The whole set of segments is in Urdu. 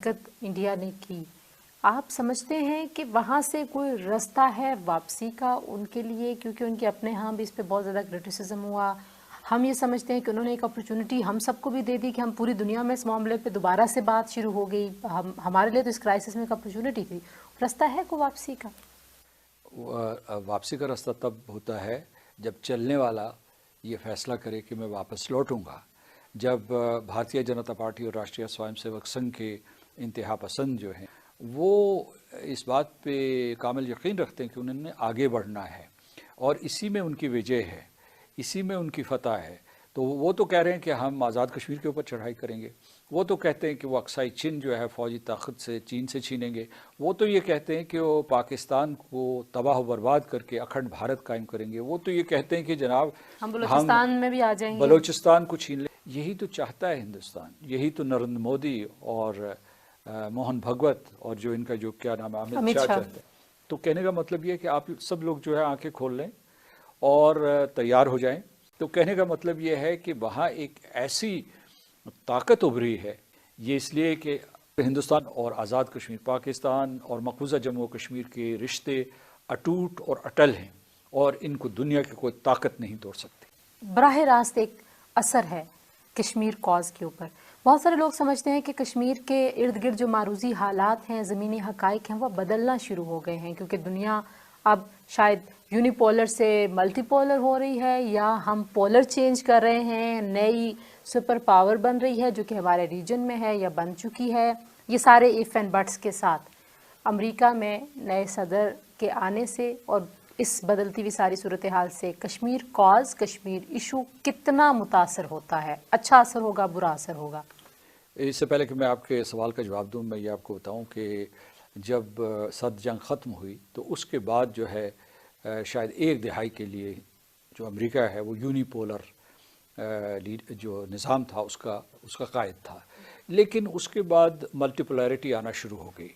انڈیا نے کی، آپ سمجھتے ہیں کہ وہاں سے کوئی رستہ ہے واپسی کا ان کے لیے؟ کیونکہ ان کے اپنے ہاں بھی اس پہ بہت زیادہ کرٹیسزم ہوا. ہم یہ سمجھتے ہیں کہ انہوں نے ایک اپرچونٹی ہم سب کو بھی دے دی کہ ہم پوری دنیا میں اس معاملے پہ دوبارہ سے بات شروع ہو گئی. ہمارے لیے تو اس کرائسس میں ایک اپرچونٹی تھی. رستہ ہے کوئی واپسی کا؟ واپسی کا رستہ تب ہوتا ہے جب چلنے والا یہ فیصلہ کرے کہ میں واپس لوٹوں گا. جب بھارتیہ جنتا پارٹی اور راشٹریہ سوائم سیوک سنگھ کے انتہا پسند جو ہیں وہ اس بات پہ کامل یقین رکھتے ہیں کہ انہوں نے آگے بڑھنا ہے اور اسی میں ان کی وجہ ہے، اسی میں ان کی فتح ہے. تو وہ تو کہہ رہے ہیں کہ ہم آزاد کشمیر کے اوپر چڑھائی کریں گے. وہ تو کہتے ہیں کہ وہ اقصائی چین جو ہے فوجی طاقت سے چین سے چھینیں گے. وہ تو یہ کہتے ہیں کہ وہ پاکستان کو تباہ و برباد کر کے اکھنڈ بھارت قائم کریں گے. وہ تو یہ کہتے ہیں کہ جناب ہم بلوچستان میں بھی آ جائیں گے، بلوچستان کو چھین لیں. یہی تو چاہتا ہے ہندوستان، یہی تو نریندر مودی اور موہن بھگوت اور جو ان کا جو کیا نام ہے امت شاہ چاہتے ہیں. تو کہنے کا مطلب یہ ہے کہ آپ سب لوگ جو ہے آنکھیں کھول لیں اور تیار ہو جائیں. تو کہنے کا مطلب یہ ہے کہ وہاں ایک ایسی طاقت ابھری ہے. یہ اس لیے کہ ہندوستان اور آزاد کشمیر، پاکستان اور مقبوضہ جموں و کشمیر کے رشتے اٹوٹ اور اٹل ہیں اور ان کو دنیا کی کوئی طاقت نہیں توڑ سکتی. براہ راست ایک اثر ہے کشمیر کاز کے اوپر. بہت سارے لوگ سمجھتے ہیں کہ کشمیر کے ارد گرد جو معروضی حالات ہیں، زمینی حقائق ہیں، وہ بدلنا شروع ہو گئے ہیں کیونکہ دنیا اب شاید یونی پولر سے ملٹی پولر ہو رہی ہے، یا ہم پولر چینج کر رہے ہیں، نئی سپر پاور بن رہی ہے جو کہ ہمارے ریجن میں ہے یا بن چکی ہے. یہ سارے ایف اینڈ بٹس کے ساتھ امریکہ میں نئے صدر کے آنے سے اور اس بدلتی ہوئی ساری صورتحال سے کشمیر کاز، کشمیر ایشو کتنا متاثر ہوتا ہے؟ اچھا اثر ہوگا، برا اثر ہوگا؟ اس سے پہلے کہ میں آپ کے سوال کا جواب دوں، میں یہ آپ کو بتاؤں کہ جب سرد جنگ ختم ہوئی تو اس کے بعد جو ہے شاید ایک دہائی کے لیے جو امریکہ ہے وہ یونی پولر جو نظام تھا اس کا قائد تھا. لیکن اس کے بعد ملٹی پولیرٹی آنا شروع ہو گئی.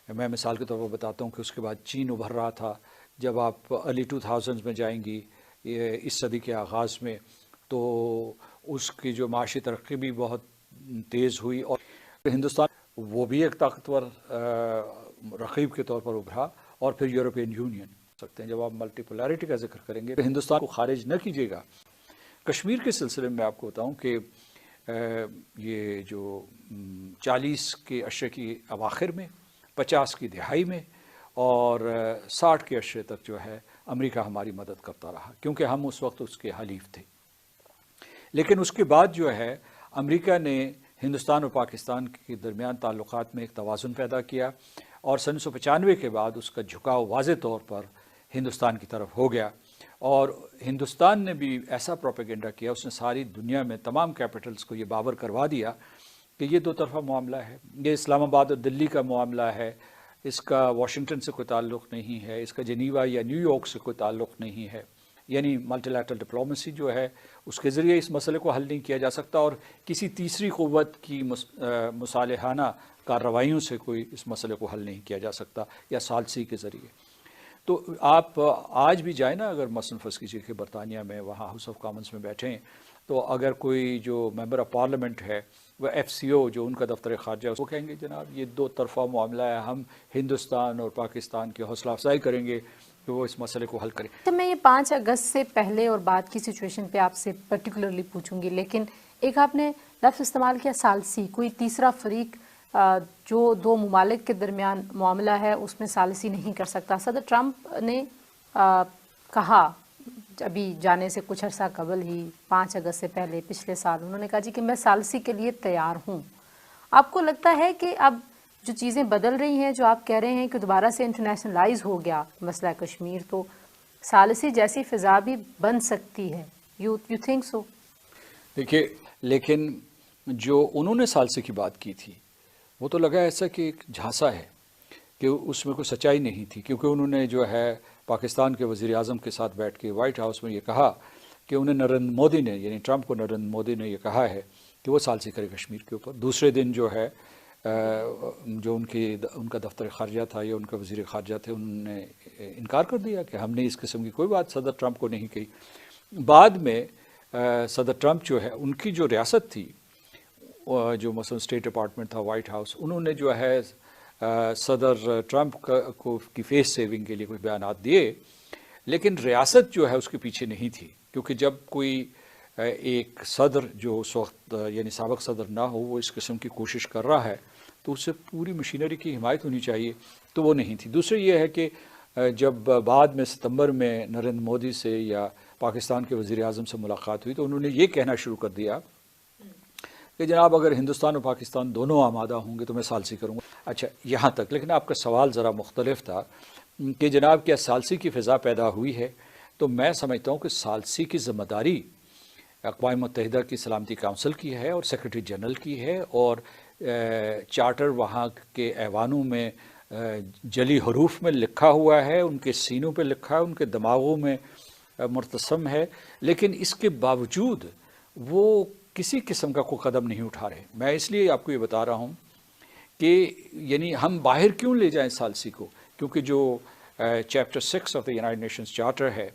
میں مثال کے طور پر بتاتا ہوں کہ اس کے بعد چین ابھر رہا تھا. جب آپ ارلی 2000 میں جائیں گی اس صدی کے آغاز میں تو اس کی جو معاشی ترقی بھی بہت تیز ہوئی اور ہندوستان وہ بھی ایک طاقتور رقیب کے طور پر ابھرا. اور پھر یورپین یونین سکتے ہیں. جب آپ ملٹی پولیرٹی کا ذکر کریں گے تو ہندوستان کو خارج نہ کیجیے گا. کشمیر کے سلسلے میں آپ کو بتاؤں کہ یہ جو 40 کے عشرے کی اواخر میں، 50 کی دہائی میں اور 60 کے عشرے تک جو ہے امریکہ ہماری مدد کرتا رہا کیونکہ ہم اس وقت اس کے حلیف تھے. لیکن اس کے بعد جو ہے امریکہ نے ہندوستان اور پاکستان کے درمیان تعلقات میں ایک توازن پیدا کیا اور 1995 کے بعد اس کا جھکاؤ واضح طور پر ہندوستان کی طرف ہو گیا. اور ہندوستان نے بھی ایسا پروپیگنڈا کیا، اس نے ساری دنیا میں تمام کیپٹلز کو یہ باور کروا دیا کہ یہ دو طرفہ معاملہ ہے، یہ اسلام آباد اور دلی کا معاملہ ہے، اس کا واشنگٹن سے کوئی تعلق نہیں ہے، اس کا جنیوا یا نیو یارک سے کوئی تعلق نہیں ہے. یعنی ملٹی لیٹرل ڈپلومیسی جو ہے اس کے ذریعے اس مسئلے کو حل نہیں کیا جا سکتا اور کسی تیسری قوت کی مصالحانہ کارروائیوں سے کوئی اس مسئلے کو حل نہیں کیا جا سکتا یا ثالثی کے ذریعے. تو آپ آج بھی جائیں نا، اگر مثلاً فرض کیجیے کہ برطانیہ میں وہاں ہاؤس آف کامنز میں بیٹھیں تو اگر کوئی جو ممبر آف پارلیمنٹ ہے وہ ایف سی او جو ان کا دفتر خارجہ ہے وہ کہیں گے جناب یہ دو طرفہ معاملہ ہے، ہم ہندوستان اور پاکستان کی حوصلہ افزائی کریں گے کہ وہ اس مسئلے کو حل کریں. تو میں یہ 5 اگست سے پہلے اور بعد کی سچویشن پہ آپ سے پرٹیکولرلی پوچھوں گی، لیکن ایک آپ نے لفظ استعمال کیا ثالثی، کوئی تیسرا فریق جو دو ممالک کے درمیان معاملہ ہے اس میں ثالثی نہیں کر سکتا. صدر ٹرمپ نے کہا ابھی جانے سے کچھ عرصہ قبل ہی 5 اگست سے پہلے پچھلے سال انہوں نے کہا جی کہ میں ثالثی کے لیے تیار ہوں. آپ کو لگتا ہے کہ اب جو چیزیں بدل رہی ہیں، جو آپ کہہ رہے ہیں کہ دوبارہ سے انٹرنیشنلائز ہو گیا مسئلہ کشمیر، تو ثالثی جیسی فضا بھی بن سکتی ہے؟ You think so? دیکھیے، لیکن جو انہوں نے ثالثی کی بات کی تھی وہ تو لگا ایسا کہ ایک جھانسا ہے کہ اس میں کوئی سچائی نہیں تھی، کیونکہ انہوں نے جو ہے پاکستان کے وزیر اعظم کے ساتھ بیٹھ کے وائٹ ہاؤس میں یہ کہا کہ انہیں نریندر مودی نے، یعنی ٹرمپ کو نریندر مودی نے یہ کہا ہے کہ وہ ثالثی کرے کشمیر کے اوپر. دوسرے دن جو ہے جو ان کا دفتر خارجہ تھا یا ان کا وزیر خارجہ تھے انہوں نے انکار کر دیا کہ ہم نے اس قسم کی کوئی بات صدر ٹرمپ کو نہیں کہی. بعد میں صدر ٹرمپ جو ہے ان کی جو ریاست تھی جو مثلا اسٹیٹ ڈپارٹمنٹ تھا، وائٹ ہاؤس، انہوں نے جو ہے صدر ٹرمپ کو کی فیس سیونگ کے لیے کچھ بیانات دیے، لیکن ریاست جو ہے اس کے پیچھے نہیں تھی، کیونکہ جب کوئی ایک صدر جو اس وقت یعنی سابق صدر نہ ہو وہ اس قسم کی کوشش کر رہا ہے تو اس سے پوری مشینری کی حمایت ہونی چاہیے، تو وہ نہیں تھی۔ دوسرے یہ ہے کہ جب بعد میں ستمبر میں نریندر مودی سے یا پاکستان کے وزیر اعظم سے ملاقات ہوئی تو انہوں نے یہ کہنا شروع کر دیا کہ جناب اگر ہندوستان اور پاکستان دونوں آمادہ ہوں گے تو میں ثالثی کروں گا۔ اچھا یہاں تک، لیکن آپ کا سوال ذرا مختلف تھا کہ جناب کیا ثالثی کی فضا پیدا ہوئی ہے؟ تو میں سمجھتا ہوں کہ ثالثی کی ذمہ داری اقوام متحدہ کی سلامتی کونسل کی ہے اور سیکرٹری جنرل کی ہے، اور چارٹر وہاں کے ایوانوں میں جلی حروف میں لکھا ہوا ہے، ان کے سینوں پہ لکھا ہے، ان کے دماغوں میں مرتسم ہے، لیکن اس کے باوجود وہ کسی قسم کا کوئی قدم نہیں اٹھا رہے۔ میں اس لیے آپ کو یہ بتا رہا ہوں کہ یعنی ہم باہر کیوں لے جائیں ثالثی کو، کیونکہ جو chapter 6 of the United nations charter ہے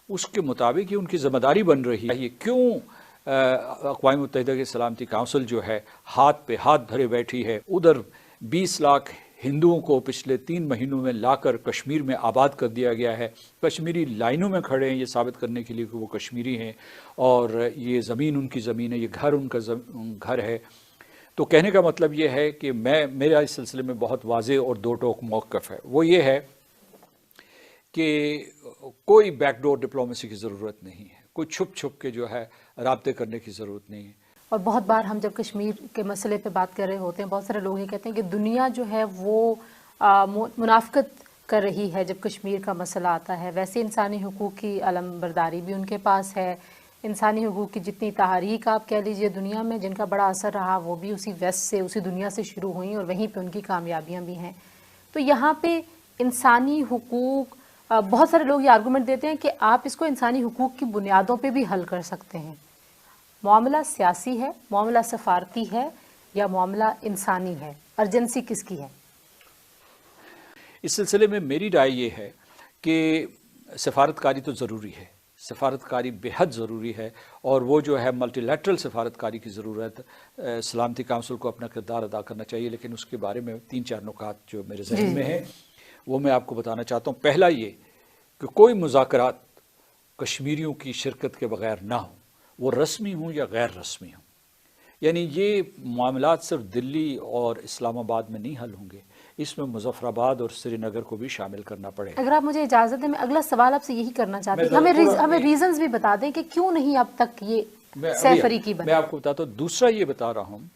اس کے مطابق یہ ان کی ذمہ داری بن رہی ہے۔ یہ کیوں اقوام متحدہ کی سلامتی کونسل جو ہے ہاتھ پہ ہاتھ دھرے بیٹھی ہے؟ ادھر 20 لاکھ ہندوؤں کو پچھلے 3 مہینوں میں لا کر کشمیر میں آباد کر دیا گیا ہے، کشمیری لائنوں میں کھڑے ہیں یہ ثابت کرنے کے لیے کہ وہ کشمیری ہیں، اور یہ زمین ان کی زمین ہے، یہ گھر ان کا گھر ہے۔ تو کہنے کا مطلب یہ ہے کہ میرا اس سلسلے میں بہت واضح اور دو ٹوک موقف ہے، وہ یہ ہے کہ کوئی بیک ڈور ڈپلومیسی کی ضرورت نہیں ہے، کوئی چھپ چھپ کے جو ہے رابطے کرنے کی ضرورت نہیں ہے۔ اور بہت بار ہم جب کشمیر کے مسئلے پہ بات کر رہے ہوتے ہیں، بہت سارے لوگ یہ کہتے ہیں کہ دنیا جو ہے وہ منافقت کر رہی ہے جب کشمیر کا مسئلہ آتا ہے۔ ویسے انسانی حقوق کی علم برداری بھی ان کے پاس ہے، انسانی حقوق کی جتنی تحریک آپ کہہ لیجئے دنیا میں جن کا بڑا اثر رہا وہ بھی اسی ویسٹ سے، اسی دنیا سے شروع ہوئیں، اور وہیں پہ ان کی کامیابیاں بھی ہیں۔ تو یہاں پہ انسانی حقوق، بہت سارے لوگ یہ آرگومنٹ دیتے ہیں کہ آپ اس کو انسانی حقوق کی بنیادوں پہ بھی حل کر سکتے ہیں۔ معاملہ سیاسی ہے، معاملہ سفارتی ہے، یا معاملہ انسانی ہے؟ ارجنسی کس کی ہے؟ اس سلسلے میں میری رائے یہ ہے کہ سفارتکاری تو ضروری ہے، سفارتکاری بے حد ضروری ہے، اور وہ جو ہے ملٹی لیٹرل سفارتکاری کی ضرورت، سلامتی کونسل کو اپنا کردار ادا کرنا چاہیے، لیکن اس کے بارے میں 3-4 نکات جو میرے ذہن میں ہیں وہ میں آپ کو بتانا چاہتا ہوں۔ پہلا یہ کہ کوئی مذاکرات کشمیریوں کی شرکت کے بغیر نہ ہوں، وہ رسمی ہوں یا غیر رسمی ہوں، یعنی یہ معاملات صرف دلی اور اسلام آباد میں نہیں حل ہوں گے، اس میں مظفر آباد اور سری نگر کو بھی شامل کرنا پڑے۔ اگر آپ مجھے اجازت دیں، میں اگلا سوال آپ سے یہی کرنا چاہتی ہوں، ہمیں ریزنز بھی بتا دیں کہ کیوں نہیں اب تک یہ سہ فریقی بنے۔ میں آپ کو بتاتا ہوں، دوسرا یہ بتا رہا ہوں،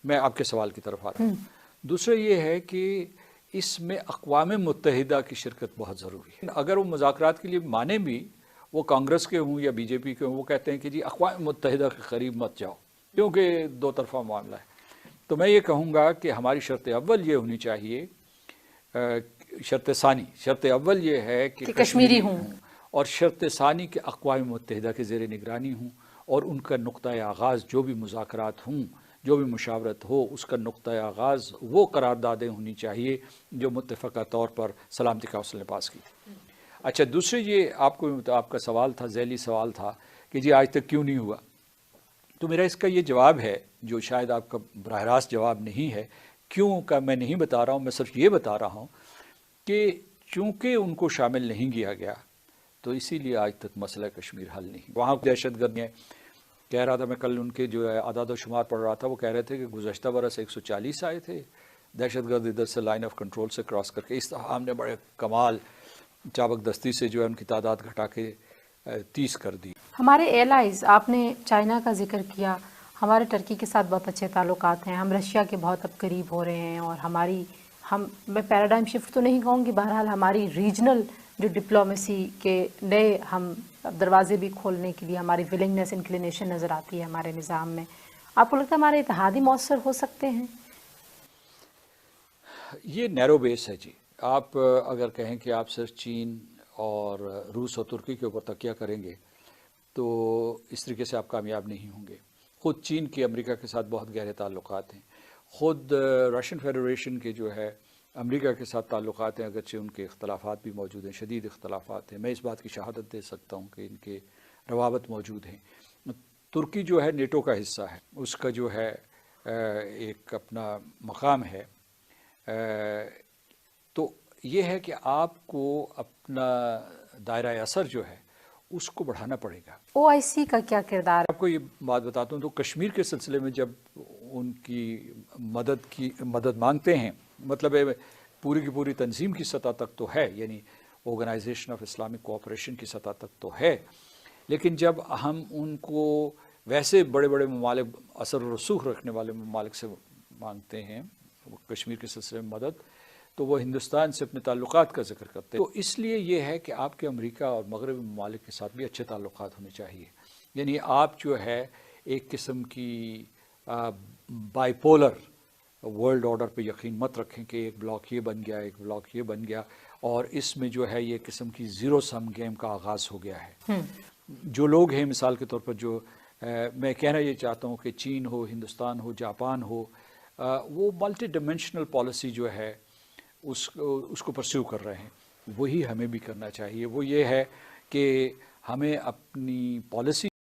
میں آپ کے سوال کی طرف آ رہا ہوں۔ دوسرا یہ ہے کہ اس میں اقوام متحدہ کی شرکت بہت ضروری ہے۔ اگر وہ مذاکرات کے لیے مانے بھی، وہ کانگریس کے ہوں یا بی جے پی کے ہوں، وہ کہتے ہیں کہ جی اقوام متحدہ کے قریب مت جاؤ کیونکہ 2 طرفہ معاملہ ہے، تو میں یہ کہوں گا کہ ہماری شرط اول یہ ہونی چاہیے، شرط اول یہ ہے کہ کشمیری ہوں، اور شرط ثانی کہ اقوام متحدہ کے زیر نگرانی ہوں، اور ان کا نقطۂ آغاز جو بھی مذاکرات ہوں، جو بھی مشاورت ہو، اس کا نقطۂ آغاز وہ قراردادیں ہونی چاہیے جو متفقہ طور پر سلامتی کونسل نے پاس کی۔ اچھا، دوسرے یہ آپ کا سوال تھا، ذیلی سوال تھا کہ جی آج تک کیوں نہیں ہوا، تو میرا اس کا یہ جواب ہے جو شاید آپ کا براہ راست جواب نہیں ہے، کیوں کا میں نہیں بتا رہا ہوں، میں صرف یہ بتا رہا ہوں کہ چونکہ ان کو شامل نہیں کیا گیا تو اسی لیے آج تک مسئلہ کشمیر حل نہیں۔ وہاں دہشت گرد نے کہہ رہا تھا، میں کل ان کے جو اعداد و شمار پڑھ رہا تھا، وہ کہہ رہے تھے کہ گزشتہ برس 140 آئے تھے دہشت گرد ادھر سے لائن آف کنٹرول سے کراس کر کے، اس طرح ہم نے بڑے کمال چابک دستی سے جو ہے ان کی تعداد گھٹا کے 30 کر دی۔ ہمارے ایلائز، آپ نے چائنا کا ذکر کیا، ہمارے ٹرکی کے ساتھ بہت اچھے تعلقات ہیں، ہم رشیا کے بہت اب قریب ہو رہے ہیں، اور میں پیراڈائم شفٹ تو نہیں کہوں گی، بہرحال ہماری ریجنل جو ڈپلومیسی کے نئے ہم دروازے بھی کھولنے کے لیے ہماری ولنگنس، انکلینیشن نظر آتی ہے ہمارے نظام میں۔ آپ کو لگتا ہے ہمارے اتحادی مؤثر ہو سکتے ہیں؟ یہ نیرو بیس ہے جی۔ آپ اگر کہیں کہ آپ صرف چین اور روس اور ترکی کے اوپر تکیہ کریں گے تو اس طریقے سے آپ کامیاب نہیں ہوں گے۔ خود چین کے امریکہ کے ساتھ بہت گہرے تعلقات ہیں، خود رشین فیڈریشن کے جو ہے امریکہ کے ساتھ تعلقات ہیں، اگرچہ ان کے اختلافات بھی موجود ہیں، شدید اختلافات ہیں، میں اس بات کی شہادت دے سکتا ہوں کہ ان کے روابط موجود ہیں۔ ترکی جو ہے نیٹو کا حصہ ہے، اس کا جو ہے ایک اپنا مقام ہے، تو یہ ہے کہ آپ کو اپنا دائرہ اثر جو ہے اس کو بڑھانا پڑے گا۔ OIC کا کیا کردار ہے؟ آپ کو یہ بات بتاتا ہوں، تو کشمیر کے سلسلے میں جب ان کی مدد مانگتے ہیں، مطلب پوری کی پوری تنظیم کی سطح تک تو ہے، یعنی آرگنائزیشن آف اسلامک کوآپریشن کی سطح تک تو ہے، لیکن جب ہم ان کو ویسے بڑے بڑے ممالک، اثر و رسوخ رکھنے والے ممالک سے مانگتے ہیں کشمیر کے سلسلے میں مدد، تو وہ ہندوستان سے اپنے تعلقات کا ذکر کرتے ہیں۔ تو اس لیے یہ ہے کہ آپ کے امریکہ اور مغربی ممالک کے ساتھ بھی اچھے تعلقات ہونے چاہیے، یعنی آپ جو ہے ایک قسم کی بائی پولر ورلڈ آرڈر پہ یقین مت رکھیں کہ ایک بلاک یہ بن گیا، ایک بلاک یہ بن گیا، اور اس میں جو ہے یہ قسم کی زیرو سم گیم کا آغاز ہو گیا ہے۔ جو لوگ ہیں مثال کے طور پر، جو میں کہنا یہ چاہتا ہوں کہ چین ہو، ہندوستان ہو، جاپان ہو، وہ ملٹی ڈائمینشنل پالیسی جو ہے اس کو پرسیو کر رہے ہیں، وہی ہمیں بھی کرنا چاہیے۔ وہ یہ ہے کہ ہمیں اپنی پالیسی